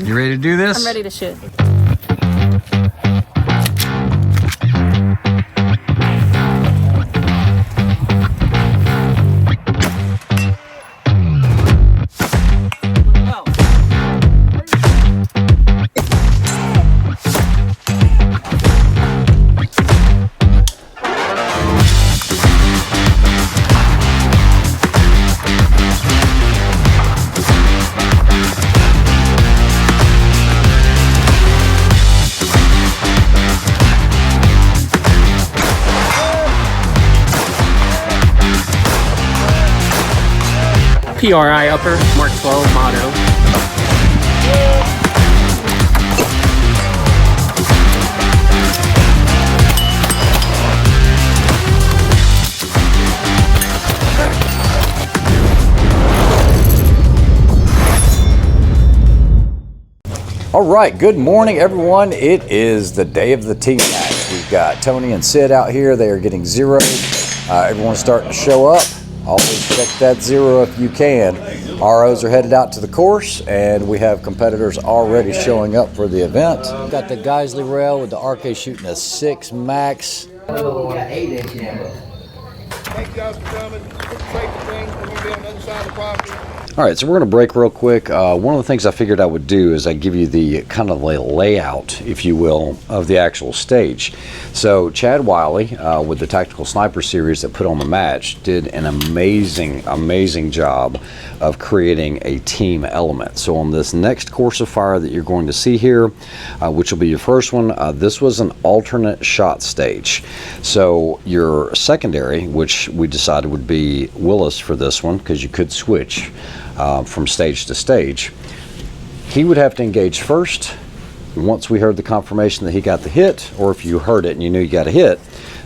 You ready to do this? I'm ready to shoot. PRI upper, Mark 12 motto. All right, good morning, everyone. It is the day of the team match. We've got Tony and Sid out here. They are getting zeroed. Everyone's starting to show up. Always check that zero if you can. ROs are headed out to the course, and we have competitors already showing up for the event. We've got the Geisley rail with the RK shooting a 6 max. Thank you guys for coming. Safety things. We're going to be on the other side of the property. All right, so we're going to break real quick. One of the things I figured I would do is I give you the kind of the layout, if you will, of the actual stage. So Chad Wiley, with the Tactical Sniper series that put on the match, did an amazing job of creating a team element. So on this next course of fire that you're going to see here, which will be your first one, this was an alternate shot stage. So your secondary, which we decided would be Willis for this one, because you could switch from stage to stage, he would have to engage first. Once we heard the confirmation that he got the hit, or if you heard it and you knew you got a hit,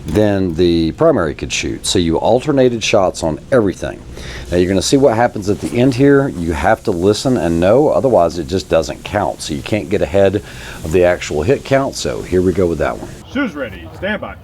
then the primary could shoot. So you alternated shots on everything. Now you're going to see what happens at the end here. You have to listen and know, otherwise it just doesn't count. So you can't get ahead of the actual hit count. So here we go with that one. Shoes ready, stand by.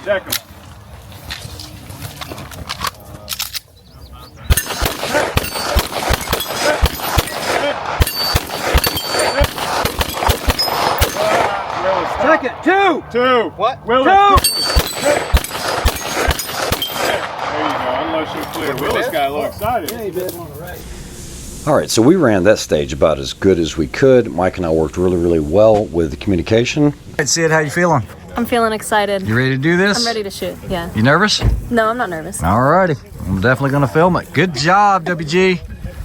Deck 'em. Second, two. What? Willis. There you go. Unless you're clear. Willis got a little excited. Yeah, he did. All right, so we ran that stage about as good as we could. Mike and I worked really well with the communication. Hey Sid, how you feeling? I'm feeling excited. You ready to do this? I'm ready to shoot, yeah. You nervous? No, I'm not nervous. All righty, I'm definitely gonna film it. Good job, WG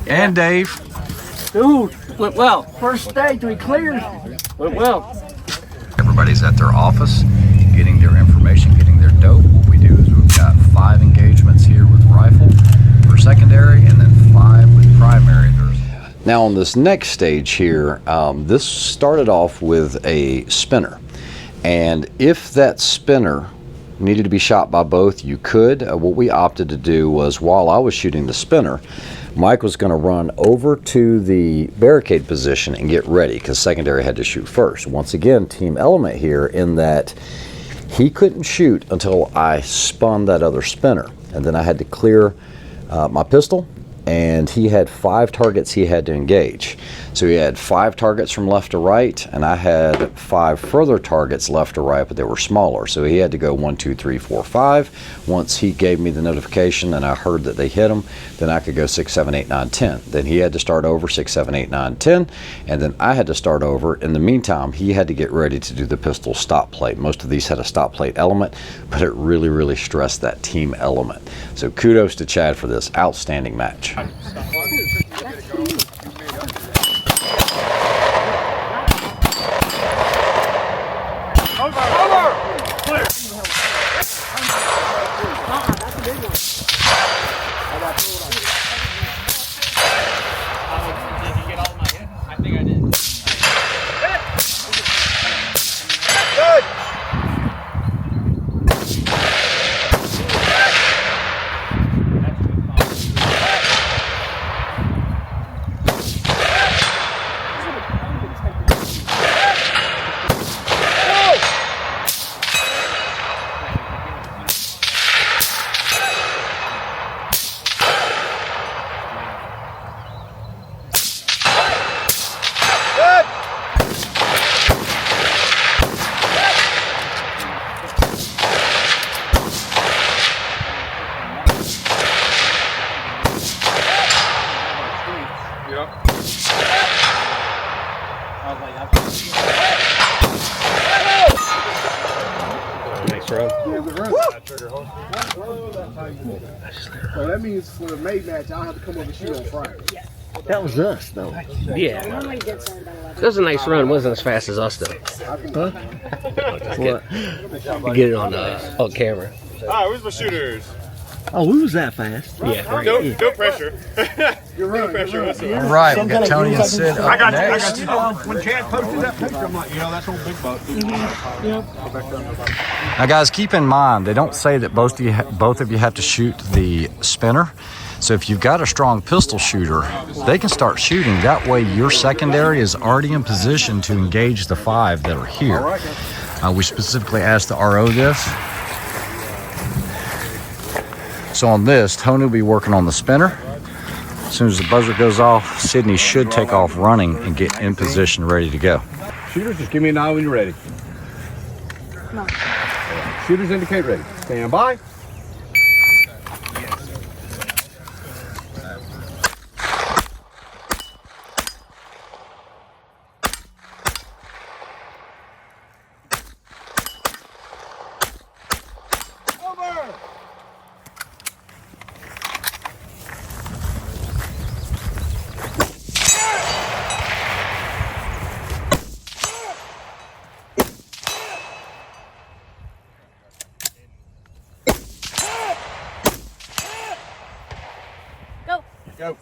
and Dave. Dude, went well. First stage, we cleared. Went well. Everybody's at their office, getting their information, getting their dope. What we do is we've got 5 engagements here with rifle for secondary, and then 5 with primary. Now on this next stage here, this started off with a spinner. And if that spinner needed to be shot by both, you could. What we opted to do was, while I was shooting the spinner, Mike was going to run over to the barricade position and get ready, because secondary had to shoot first. Once again, team element here in that he couldn't shoot until I spun that other spinner. And then I had to clear my pistol, and he had 5 targets he had to engage. So he had 5 targets from left to right, and I had 5 further targets left to right, but they were smaller. So he had to go 1, 2, 3, 4, 5. Once he gave me the notification and I heard that they hit him, then I could go 6, 7, 8, 9, 10. Then he had to start over 6, 7, 8, 9, 10, and then I had to start over. In the meantime, he had to get ready to do the pistol stop plate. Most of these had a stop plate element, but it really stressed that team element. So kudos to Chad for this outstanding match. So that means for the May match, I'll have to come over and shoot on Friday. That was us, though. Yeah. That was a nice run. Wasn't as fast as us, though. Huh? What? Get it on camera. All right, where's my shooters? Oh, we was that fast. Yeah. No pressure. You're right. No pressure whatsoever. All right, we got Tony and Sid up next. When Chad posted that picture, I'm like, that's old big buck. Now, guys, keep in mind, they don't say that both of you have to shoot the spinner. So if you've got a strong pistol shooter, they can start shooting. That way, your secondary is already in position to engage the 5 that are here. We specifically asked the RO this. So on this, Tony will be working on the spinner. As soon as the buzzer goes off, Sydney should take off running and get in position ready to go. Shooters, just give me a nod when you're ready. No. Shooters indicate ready. Stand by. Go.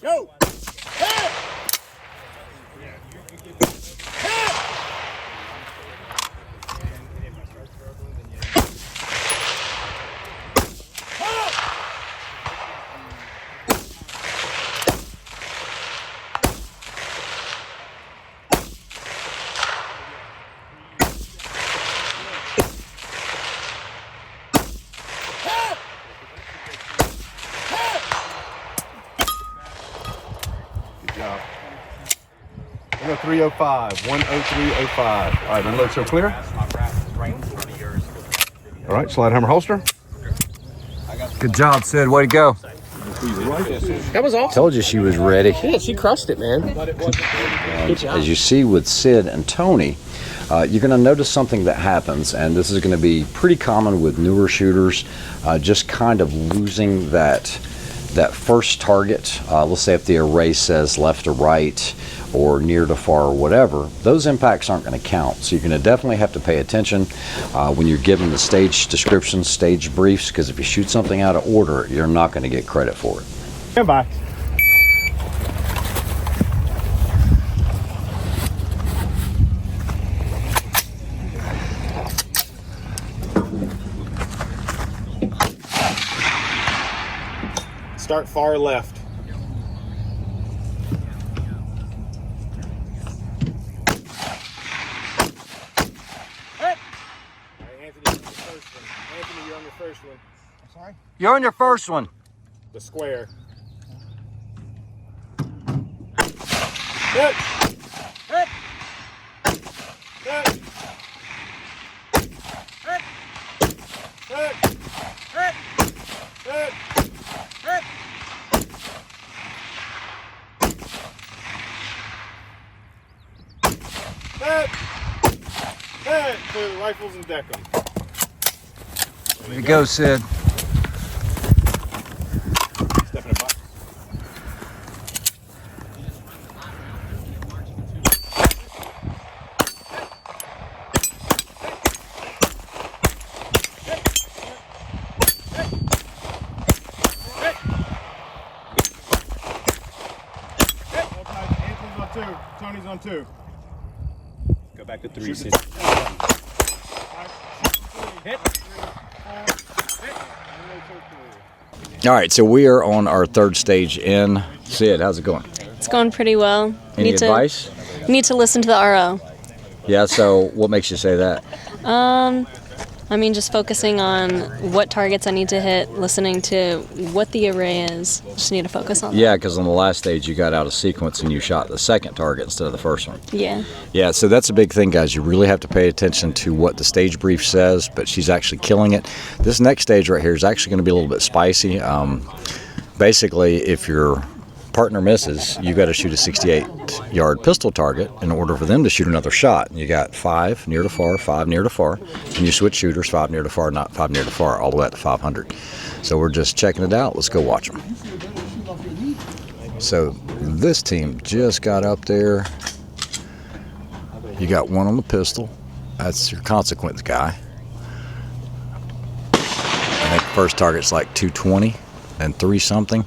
Go! Job. 103.05, 103.05. All right, unload so clear. All right, slide hammer holster. Good job, Sid. Way to go. That was awesome. Told you she was ready. Yeah, she crushed it, man. And as you see with Sid and Tony, you're going to notice something that happens, and this is going to be pretty common with newer shooters, just kind of losing that first target. Let's say if the array says left to right or near to far or whatever, those impacts aren't going to count. So you're going to definitely have to pay attention when you're given the stage descriptions, stage briefs, because if you shoot something out of order, you're not going to get credit for it. Stand by. Start far left. Anthony, you're on your first one. Sorry? You're on your first one. The square. Hit! Hit! Hit! Hit! Hit! Hit! Hit! Hit! Hit! Hit! For the rifles and deck them. There you go, Sid. Step in a box. Anthony's on 2. Tony's on 2. Go back to 3, Sid. Hit. All right, so we are on our third stage in. Sid, how's it going? It's going pretty well. Any advice? Need to listen to the RO. Yeah, so what makes you say that? I mean, just focusing on what targets I need to hit, listening to what the array is. Just need to focus on that. Yeah, because on the last stage you got out of sequence and you shot the second target instead of the first one. Yeah. Yeah, so that's a big thing, guys. You really have to pay attention to what the stage brief says, but she's actually killing it. This next stage right here is actually going to be a little bit spicy. Basically, if your partner misses, you got to shoot a 68-yard pistol target in order for them to shoot another shot. You got 5 near to far, 5 near to far, and you switch shooters, 5 near to far, not 5 near to far, all the way up to 500. So we're just checking it out. Let's go watch them. So this team just got up there. You got one on the pistol. That's your consequence guy. I think first target's like 220 and 3 something.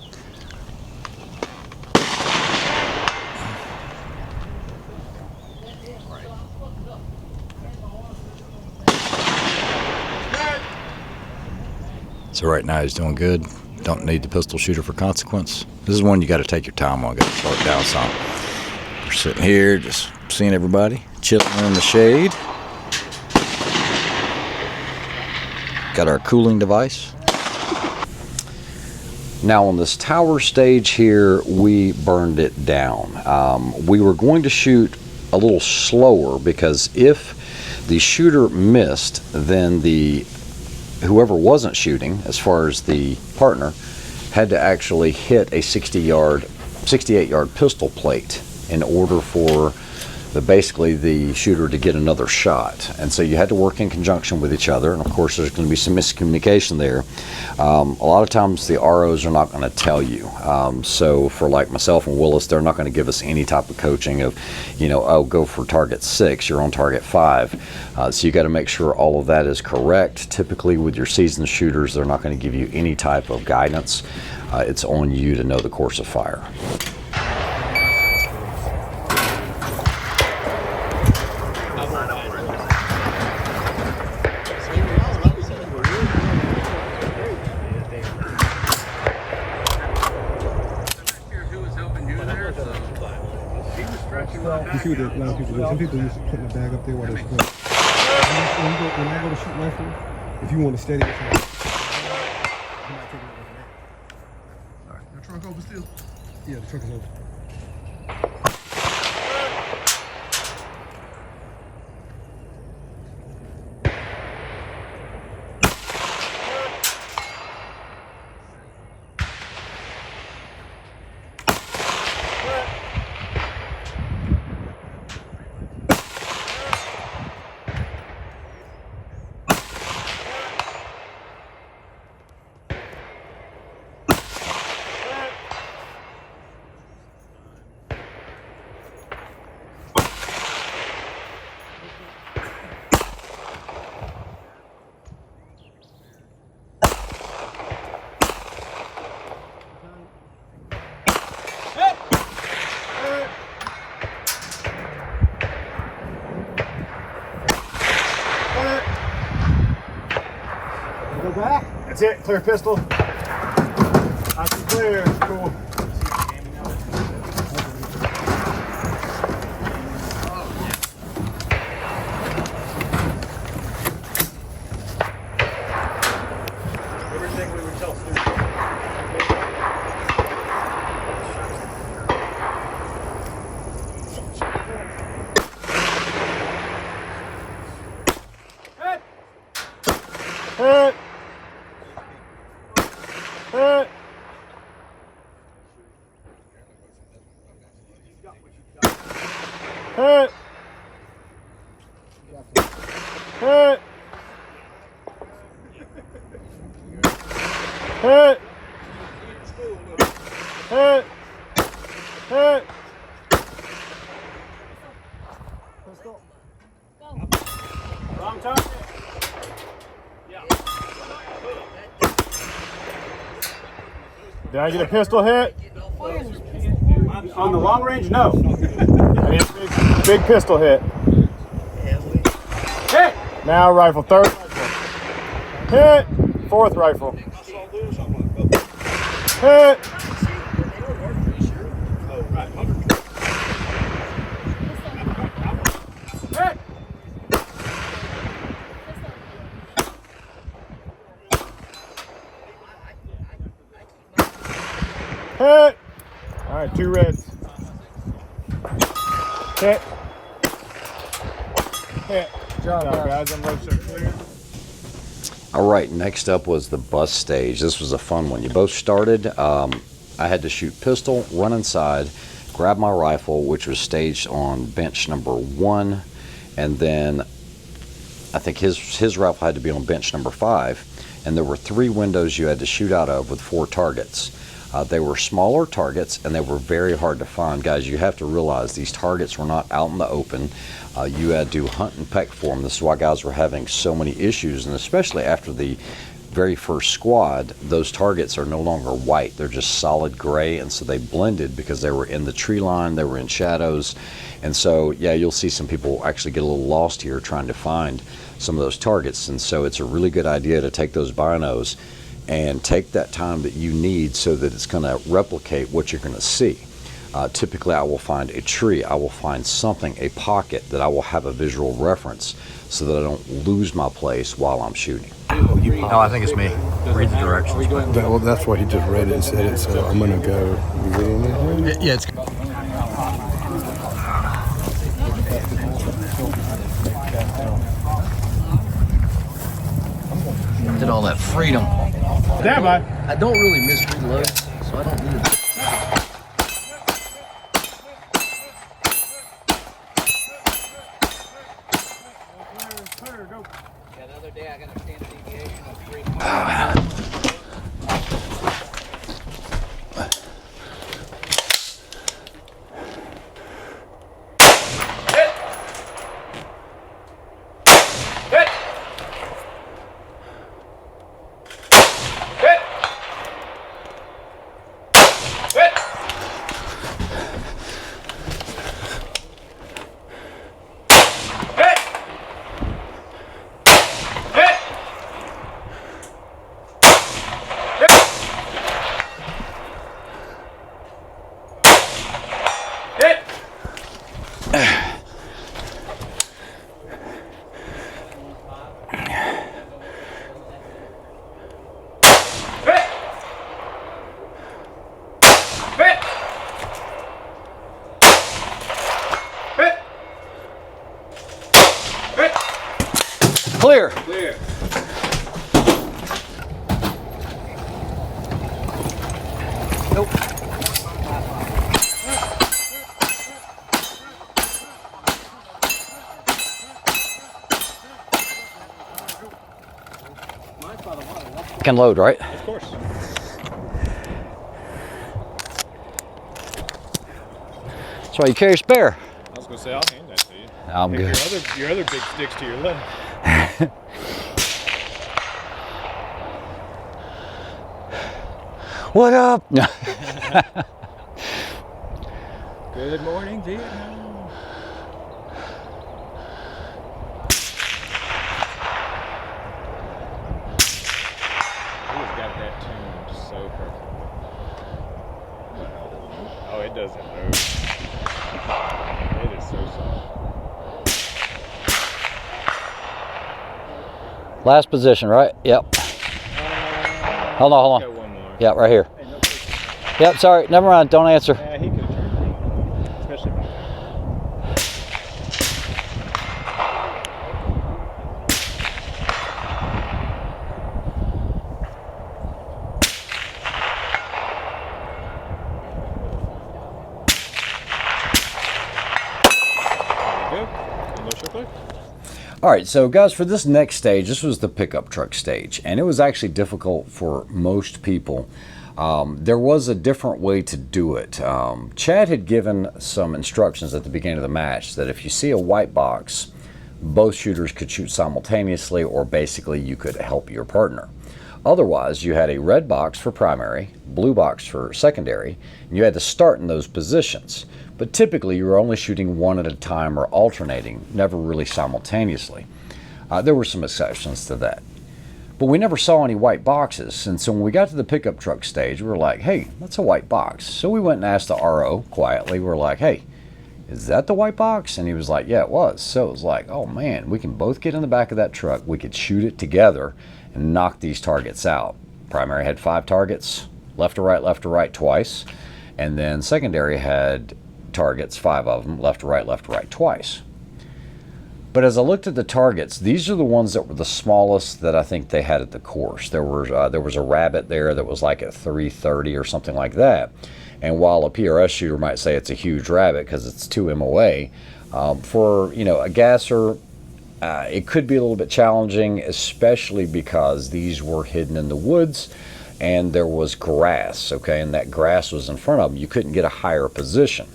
So right now he's doing good. Don't need the pistol shooter for consequence. This is one you got to take your time on. Got to slow it down some. We're sitting here just seeing everybody chilling in the shade. Got our cooling device. Now on this tower stage here, we burned it down. We were going to shoot a little slower because if the shooter missed, then whoever wasn't shooting, as far as the partner, had to actually hit a 68-yard pistol plate in order for basically the shooter to get another shot. And so you had to work in conjunction with each other, and of course there's going to be some miscommunication there. A lot of times the ROs are not going to tell you. So for like myself and Willis, they're not going to give us any type of coaching of, oh, go for target 6, you're on target 5. So you got to make sure all of that is correct. Typically with your seasoned shooters, they're not going to give you any type of guidance. It's on you to know the course of fire. You see what a lot of people do? Some people used to put the bag up there while they're spraying. When I go to shoot rifle, if you want to steady it, I'm not taking it over there. All right, your trunk open still? Yeah, the trunk is open. Go back. That's it. Clear pistol. That's clear. Cool. Everything we would tell students. Hit! Hit! Hit! Hit! Hit! Hit! Hit! Pistol. Wrong target. Did I get a pistol hit? On the long range, no. I need a big pistol hit. Hit! Now rifle, third rifle. Hit! Fourth rifle. Hit. Hit. All right, 2 reds. Hit. Hit. Good job, guys. I'm low, so clear. All right, next up was the bus stage. This was a fun one. You both started. I had to shoot pistol, run inside, grab my rifle, which was staged on bench number 1, and then I think his rifle had to be on bench number 5, and there were 3 windows you had to shoot out of with 4 targets. They were smaller targets, and they were very hard to find. Guys, you have to realize these targets were not out in the open. You had to hunt and peck for them. This is why guys were having so many issues, and especially after the very first squad, those targets are no longer white. They're just solid gray, and so they blended because they were in the tree line, they were in shadows. And so, yeah, you'll see some people actually get a little lost here trying to find some of those targets. And so it's a really good idea to take those binos and take that time that you need so that it's going to replicate what you're going to see. Typically, I will find a tree, I will find something, a pocket that I will have a visual reference so that I don't lose my place while I'm shooting. No, I think it's me. Read the directions. Well, that's what he just read it and said it, so I'm gonna go. Yeah, it's. Did all that freedom. Stand by. I don't really miss reloads, so I don't need it. Another day I got a standard deviation of 3. Clear. Clear. Nope. Can load, right? Of course. That's why you carry a spare. I was gonna say I'll hand that to you. I'm good. Your other big sticks to your left. What up? Good morning, Vietnam. He's got that tuned so perfect. Oh, it doesn't move. It is so soft. Last position, right? Yep. Hold on, hold on. Go one more. Yep, right here. Yep, sorry. Never mind. Don't answer. Yeah, he could have turned around, especially back there. There you go. And no short play. All right, so guys, for this next stage, this was the pickup truck stage, and it was actually difficult for most people. There was a different way to do it. Chad had given some instructions at the beginning of the match that if you see a white box, both shooters could shoot simultaneously, or basically you could help your partner. Otherwise, you had a red box for primary, blue box for secondary, and you had to start in those positions. But typically, you were only shooting one at a time or alternating, never really simultaneously. There were some exceptions to that. But we never saw any white boxes. And so when we got to the pickup truck stage, we were like, hey, that's a white box. So we went and asked the RO quietly. We were like, hey, is that the white box? And he was like, yeah, it was. So it was like, oh man, we can both get in the back of that truck. We could shoot it together and knock these targets out. Primary had 5 targets, left to right twice. And then secondary had targets, 5 of them, left to right twice. But as I looked at the targets, these are the ones that were the smallest that I think they had at the course. There was a rabbit there that was like at 330 or something like that. And while a PRS shooter might say it's a huge rabbit because it's 2 MOA, for a gasser, it could be a little bit challenging, especially because these were hidden in the woods and there was grass, okay, and that grass was in front of them. You couldn't get a higher position.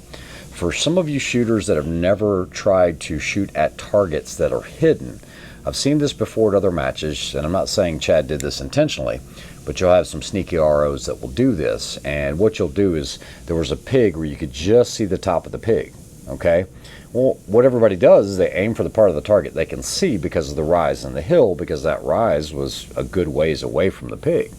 For some of you shooters that have never tried to shoot at targets that are hidden, I've seen this before at other matches, and I'm not saying Chad did this intentionally, but you'll have some sneaky ROs that will do this. And what you'll do is, there was a pig where you could just see the top of the pig, okay? Well, what everybody does is they aim for the part of the target they can see because of the rise in the hill, because that rise was a good ways away from the pig.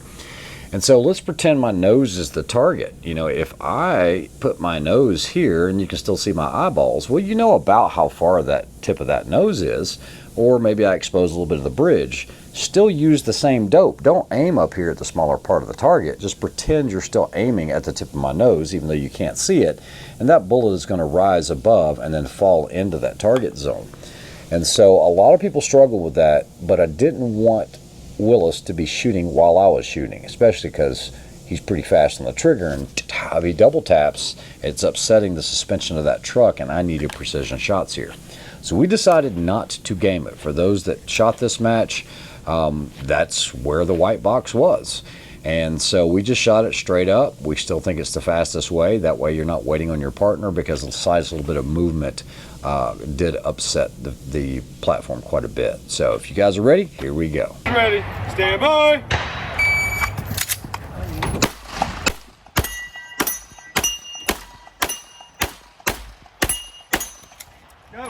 And so let's pretend my nose is the target. If I put my nose here and you can still see my eyeballs, well, you know about how far that tip of that nose is, or maybe I expose a little bit of the bridge. Still use the same dope. Don't aim up here at the smaller part of the target. Just pretend you're still aiming at the tip of my nose, even though you can't see it. And that bullet is going to rise above and then fall into that target zone. And so a lot of people struggle with that, but I didn't want Willis to be shooting while I was shooting, especially because he's pretty fast on the trigger, and if he double taps, it's upsetting the suspension of that truck, and I needed precision shots here. So we decided not to game it. For those that shot this match, that's where the white box was. And so we just shot it straight up. We still think it's the fastest way. That way you're not waiting on your partner, because the slightest little bit of movement did upset the platform quite a bit. So if you guys are ready, here we go. Ready, stand by. Go.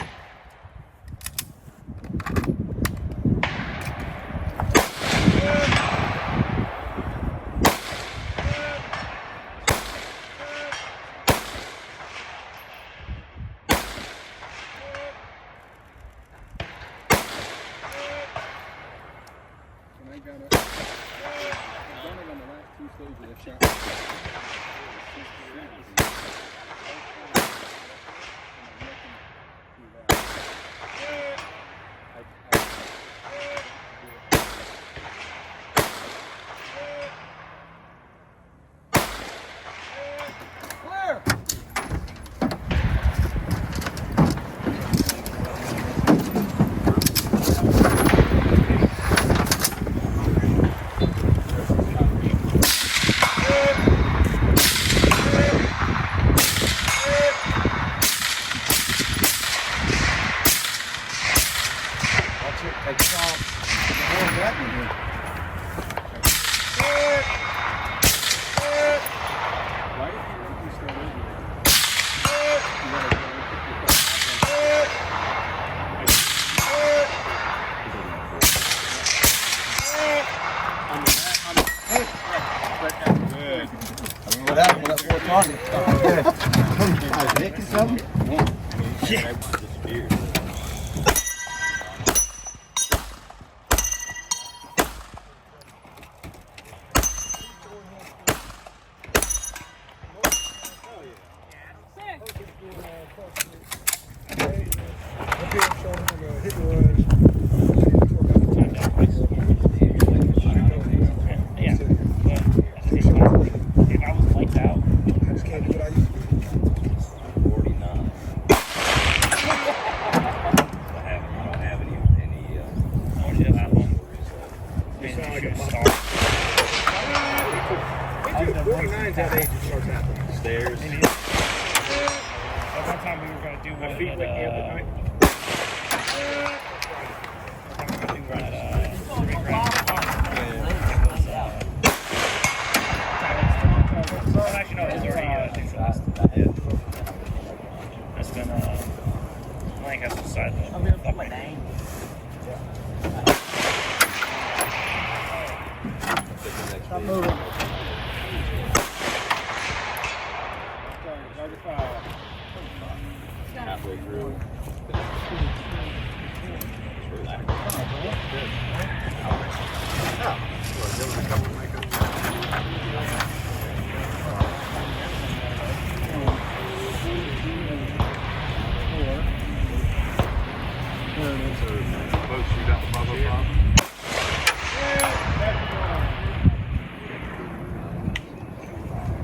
Halfway through.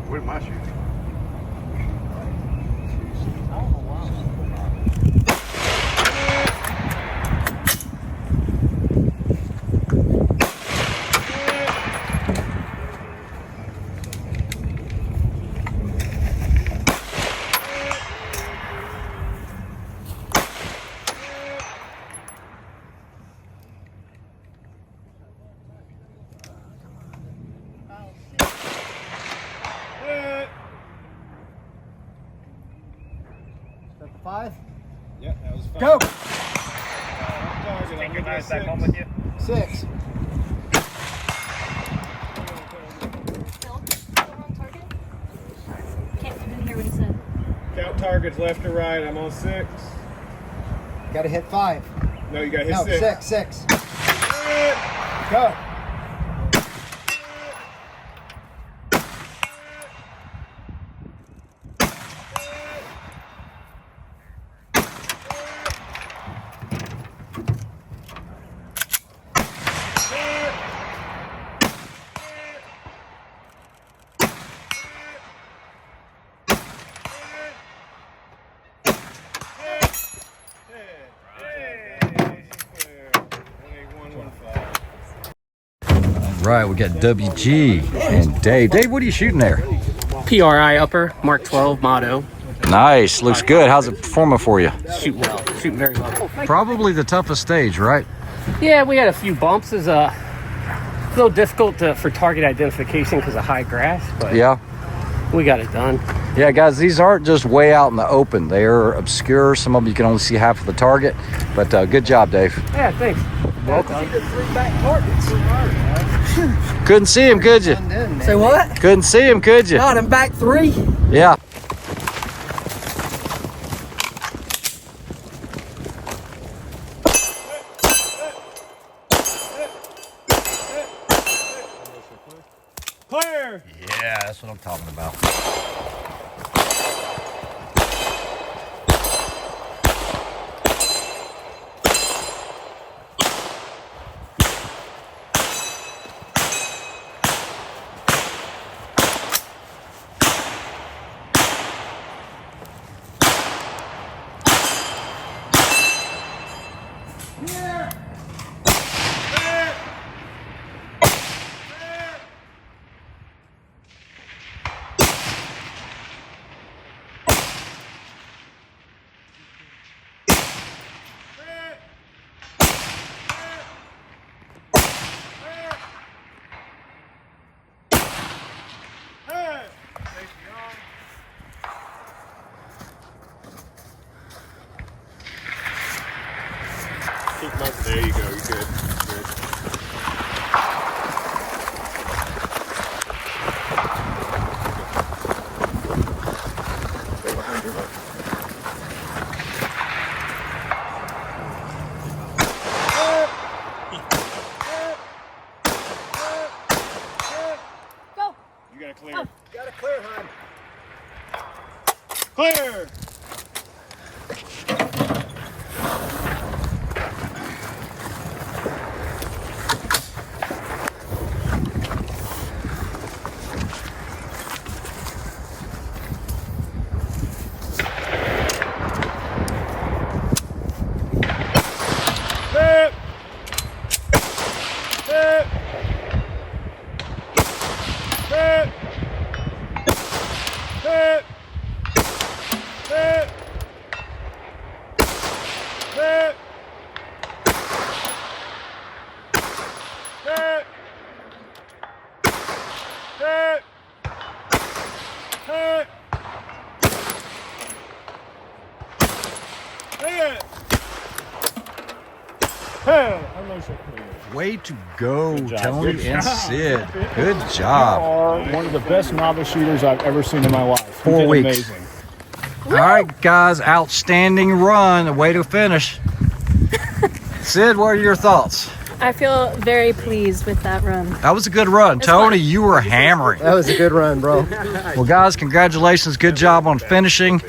What am I shooting? Got the 5? Yep, that was 5. Go! Take your knives back home with you. 6. Didn't hear what he said. Count targets left or right. I'm on 6. Gotta hit 5. No, you got to hit No, 6. 6. Go! Right, we got WG and Dave. Dave, what are you shooting there? PRI upper, Mark 12 motto. Nice, looks good. How's it performing for you? Shoot well, shooting very well. Probably the toughest stage, right? Yeah, we had a few bumps. It's a little difficult for target identification because of high grass, but Yeah. we got it done. Yeah, guys, these aren't just way out in the open. They are obscure. Some of them you can only see half of the target, but good job, Dave. Yeah, thanks. Welcome. Couldn't see him, could you? Say what? Couldn't see him, could you? God, I'm back 3. Yeah. Clear! Yeah, that's what I'm talking about. There you go, you're good. You got to clear. Got to clear, hon. Clear! Way to go, Good job. Tony Good and job. Sid. Good You job. are one of the best novice shooters I've ever seen in my life. You 4 did weeks. Amazing. All right, guys, outstanding run. Way to finish. Sid, what are your thoughts? I feel very pleased with that run. That was a good run. Tony, you were hammering. That was a good run, bro. Well, guys, congratulations. Good job on finishing.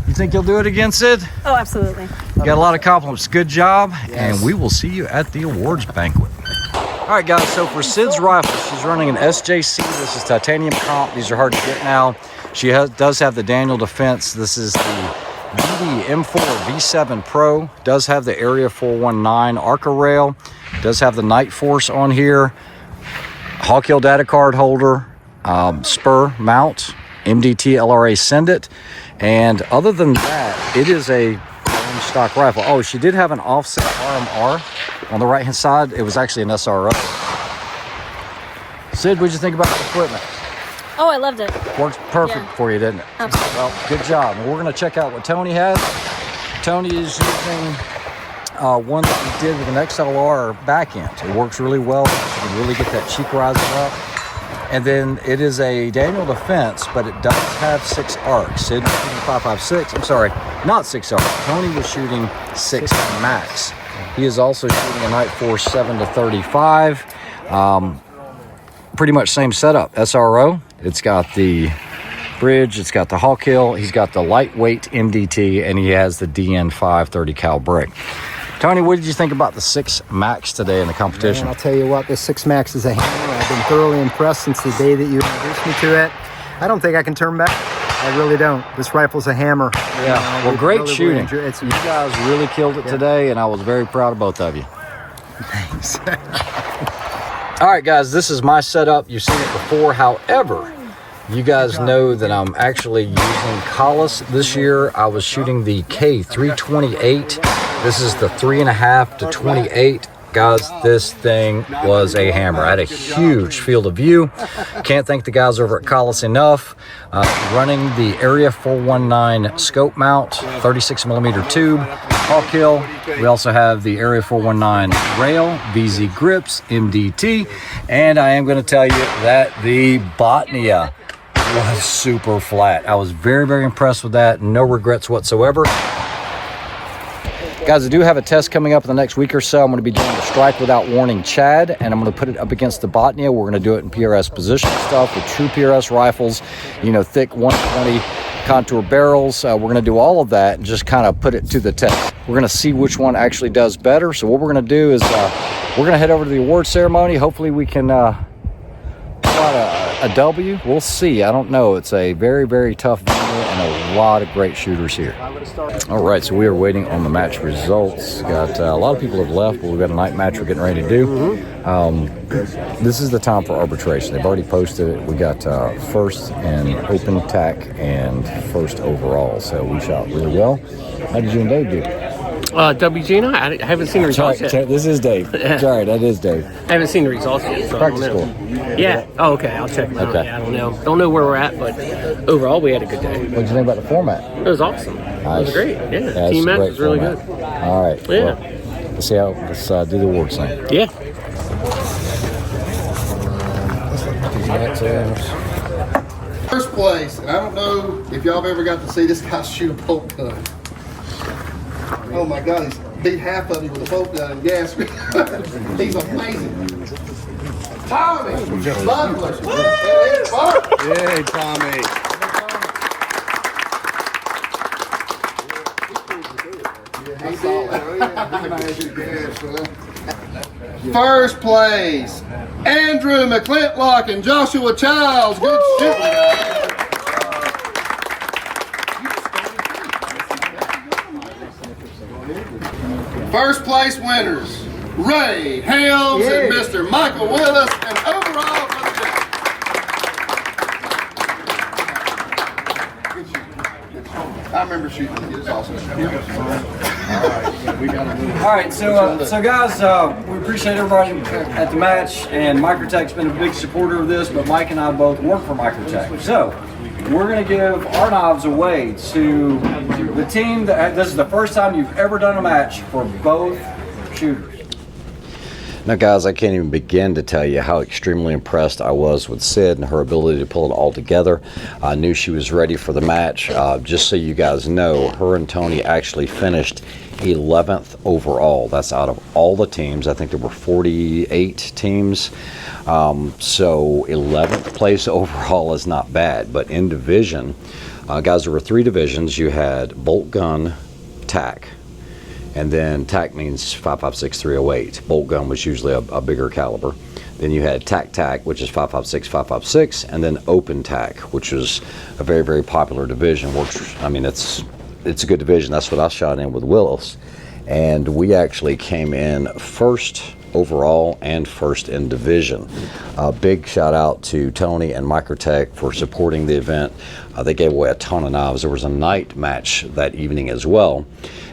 You think you'll do it again, Sid? Oh, absolutely. You got a lot of compliments. Good job. And we will see you at the awards banquet. All right, guys, so for Sid's rifle, she's running an SJC. This is titanium comp. These are hard to get now. She does have the Daniel Defense. This is the BD M4 V7 Pro. Does have the Area 419 Arca rail. Does have the Night Force on here. Hawkill data card holder. Spur mount. MDT LRA Send It. And other than that, it is a stock rifle. Oh, she did have an offset RMR on the right hand side. It was actually an SRO. Sid, what'd you think about the equipment? Oh, I loved it. Works perfect for you, didn't it? Absolutely. Well, good job. We're going to check out what Tony has. Tony is using one that he did with an XLR back end. It works really well. You can really get that cheek rising up. And then it is a Daniel Defense, but it does have 6 arcs. Sid was shooting 5.56. I'm sorry, not 6 arcs. Tony was shooting 6 max. He is also shooting a Night Force 7 to 35. Pretty much same setup. SRO. It's got the bridge. It's got the Hawkill. He's got the lightweight MDT, and he has the DN5 30 cal brick. Tony, what did you think about the 6 Max today in the competition? Man, I'll tell you what, this 6 Max is a hammer. I've been thoroughly impressed since the day that you introduced me to it. I don't think I can turn back. I really don't. This rifle's a hammer. Yeah, well, great really, shooting. Really you guys really killed it today, and I was very proud of both of you. Thanks. All right, guys, this is my setup. You've seen it before. However, you guys know that I'm actually using Collis this year. I was shooting the K328. This is the 3.5 to 28. Guys, this thing was a hammer. I had a huge field of view. Can't thank the guys over at Collis enough. Running the Area 419 scope mount, 36 millimeter tube, Hawkill. We also have the Area 419 rail, VZ grips, MDT. And I am going to tell you that the Botnia was super flat. I was very, very impressed with that. No regrets whatsoever. Guys, I do have a test coming up in the next week or so. I'm going to be doing the Strike Without Warning Chad, and I'm going to put it up against the Botnia. We're going to do it in PRS position stuff with true PRS rifles, you know, thick 120 contour barrels. We're going to do all of that and just kind of put it to the test. We're going to see which one actually does better. So what we're going to do is we're going to head over to the award ceremony. Hopefully we can pull out a W. We'll see. I don't know. It's a very, very tough venue and a lot of great shooters here. All right, so we are waiting on the match results. Got a lot of people have left, but we've got a night match we're getting ready to do. This is the time for arbitration. They've already posted it. We got first in open tack and first overall, so we shot really well. How did you and Dave do? WG and I haven't seen the results yet. This is Dave. Sorry, that is Dave. I haven't seen the results yet. So Practice I don't know. score. Yeah. Oh, okay. I'll check them out. Okay. Yeah, I don't know. Don't know where we're at, but overall we had a good day. What did you think about the format? It was awesome. It was great. Yeah. Team match was really good. All right. Yeah. Well, let's see how. Let's do the awards thing. Yeah. First place, and I don't know if y'all have ever got to see this guy shoot a bolt gun. Oh my God, he's beat half of you with a bolt gun and gas. He's amazing. Tommy! Lovely! Yay, Tommy. First place, Andrew McClintock and Joshua Childs. Good shooting. First place winners, Ray Helms and Mr. Michael Willis, and overall for the day. I remember shooting. It was awesome. All right, so guys, we appreciate everybody at the match, and Microtech's been a big supporter of this, but Mike and I both work for Microtech. So we're going to give our knives away to the team that this is the first time you've ever done a match for both shooters. Now guys, I can't even begin to tell you how extremely impressed I was with Sid and her ability to pull it all together. I knew she was ready for the match. Just so you guys know, her and Tony actually finished 11th overall. That's out of all the teams. I think there were 48 teams. So 11th place overall is not bad. But in division, guys, there were 3 divisions. You had bolt gun, tack. And then tack means 5.56 308. Bolt gun was usually a bigger caliber. Then you had tack, which is 5.56 5.56, and then open tack, which was a very, very popular division. Which, I mean, it's a good division. That's what I shot in with Willis, and we actually came in first overall and first in division. Big shout out to Tony and Microtech for supporting the event. They gave away a ton of knives. There was a night match that evening as well,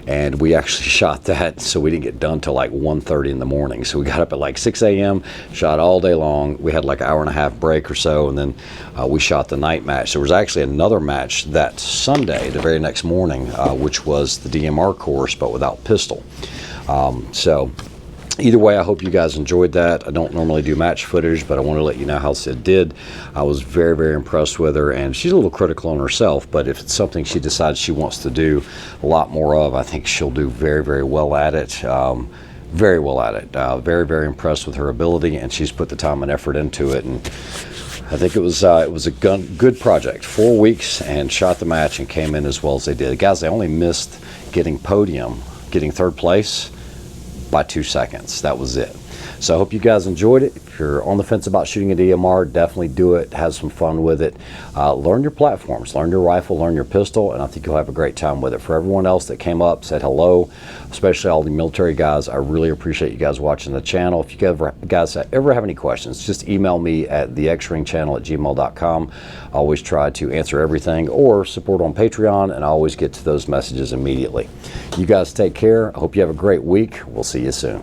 and we actually shot that, so we didn't get done till like 1:30 in the morning. So we got up at like 6 a.m., shot all day long. We had like an hour and a half break or so, and then we shot the night match. There was actually another match that Sunday, the very next morning, which was the DMR course, but without pistol. So either way, I hope you guys enjoyed that. I don't normally do match footage, but I want to let you know how Sid did. I was very, very impressed with her, and she's a little critical on herself, but if it's something she decides she wants to do a lot more of, I think she'll do very, very well at it. Very well at it. Very, very impressed with her ability, and she's put the time and effort into it, and I think it was a good project. 4 weeks, and shot the match and came in as well as they did. Guys, they only missed getting podium, getting 3rd place by 2 seconds. That was it. So I hope you guys enjoyed it. If you're on the fence about shooting a DMR, definitely do it. Have some fun with it. Learn your platforms, learn your rifle, learn your pistol, and I think you'll have a great time with it. For everyone else that came up, said hello, especially all the military guys, I really appreciate you guys watching the channel. If you guys ever have any questions, just email me at thexringchannel@gmail.com. I always try to answer everything, or support on Patreon, and I always get to those messages immediately. You guys take care. I hope you have a great week. We'll see you soon.